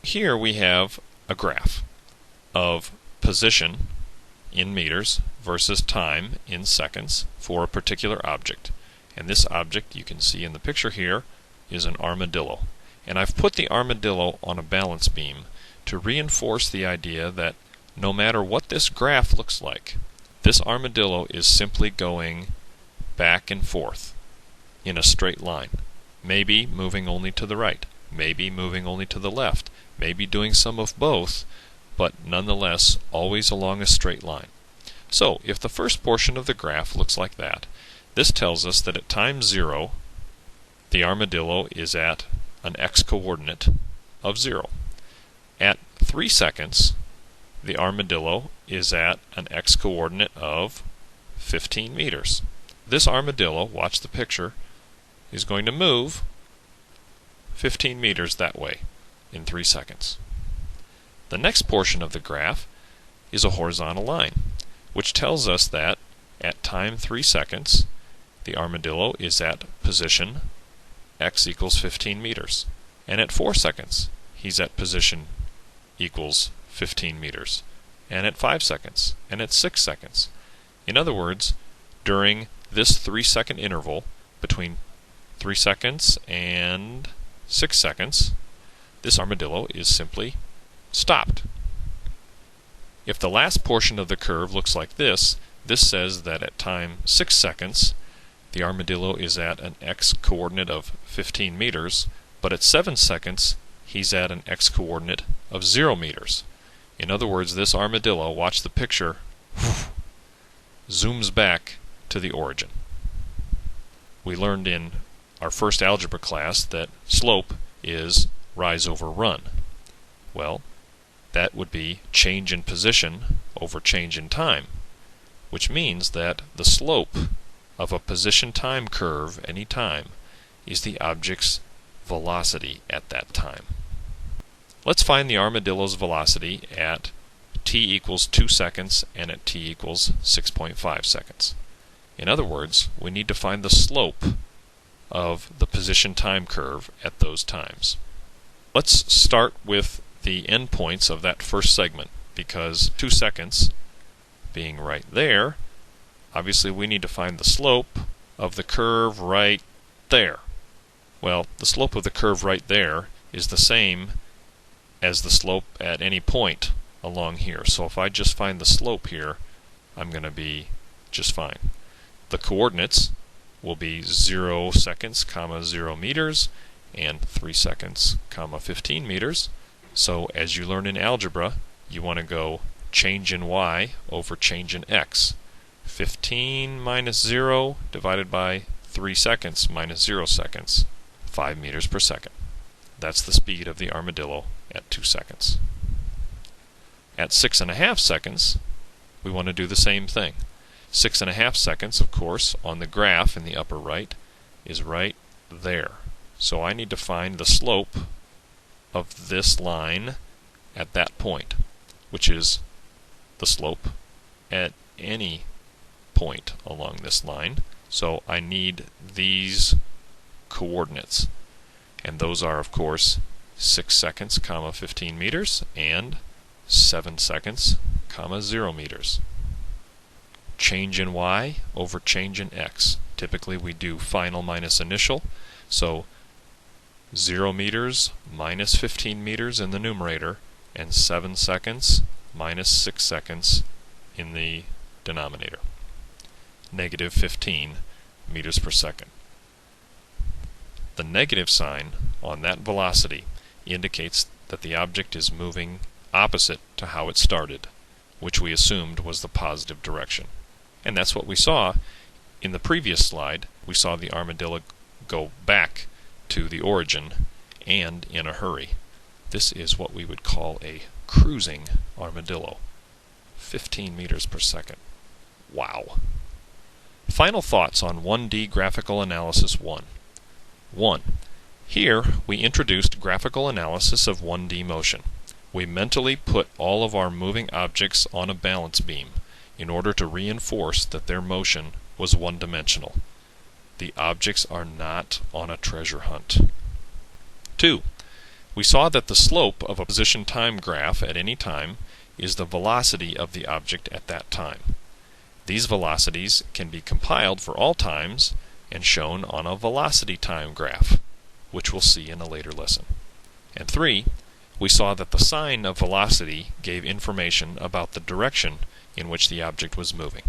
here we have a graph of position in meters versus time in seconds for a particular object. And this object, you can see in the picture here, is an armadillo. And I've put the armadillo on a balance beam to reinforce the idea that no matter what this graph looks like, this armadillo is simply going back and forth in a straight line. Maybe moving only to the right, maybe moving only to the left, maybe doing some of both, but nonetheless always along a straight line. So if the first portion of the graph looks like that, this tells us that at time 0 the armadillo is at an x-coordinate of 0. At 3 seconds the armadillo is at an x-coordinate of 15 meters. This armadillo, watch the picture, is going to move 15 meters that way in 3 seconds. The next portion of the graph is a horizontal line, which tells us that at time 3 seconds the armadillo is at position x equals 15 meters. And at 4 seconds he's at position equals 15 meters. And at 5 seconds, and at 6 seconds. In other words, during this 3-second interval between 3 seconds and 6 seconds, this armadillo is simply stopped. If the last portion of the curve looks like this says that at time 6 seconds the armadillo is at an x-coordinate of 15 meters, but at 7 seconds he's at an x-coordinate of 0 meters. In other words, this armadillo, watch the picture, zooms back to the origin. We learned in our first algebra class that slope is rise over run. Well, that would be change in position over change in time, which means that the slope of a position-time curve any time is the object's velocity at that time. Let's find the armadillo's velocity at t equals 2 seconds and at t equals 6.5 seconds. In other words, we need to find the slope of the position-time curve at those times. Let's start with the endpoints of that first segment, because 2 seconds being right there, obviously we need to find the slope of the curve right there. Well, the slope of the curve right there is the same as the slope at any point along here. So if I just find the slope here, I'm going to be just fine. The coordinates will be 0 seconds, 0 meters, and 3 seconds, 15 meters. So as you learn in algebra, you want to go change in y over change in x. 15 minus 0 divided by 3 seconds minus 0 seconds, 5 meters per second. That's the speed of the armadillo at 2 seconds. At 6.5 seconds, we want to do the same thing. 6.5 seconds, of course, on the graph in the upper right is right there. So I need to find the slope of this line at that point, which is the slope at any point along this line. So I need these coordinates, and those are, of course, 6 seconds, 15 meters, and 7 seconds, 0 meters. Change in y over change in x. Typically we do final minus initial, so 0 meters minus 15 meters in the numerator, and 7 seconds minus 6 seconds in the denominator. Negative 15 meters per second. The negative sign on that velocity indicates that the object is moving opposite to how it started, which we assumed was the positive direction. And that's what we saw in the previous slide. We saw the armadillo go back to the origin and in a hurry. This is what we would call a cruising armadillo. 15 meters per second. Wow. Final thoughts on 1D Graphical Analysis 1. 1. Here we introduced graphical analysis of 1D motion. We mentally put all of our moving objects on a balance beam in order to reinforce that their motion was one-dimensional. The objects are not on a treasure hunt. 2. We saw that the slope of a position-time graph at any time is the velocity of the object at that time. These velocities can be compiled for all times and shown on a velocity-time graph, which we'll see in a later lesson. And 3, we saw that the sign of velocity gave information about the direction in which the object was moving.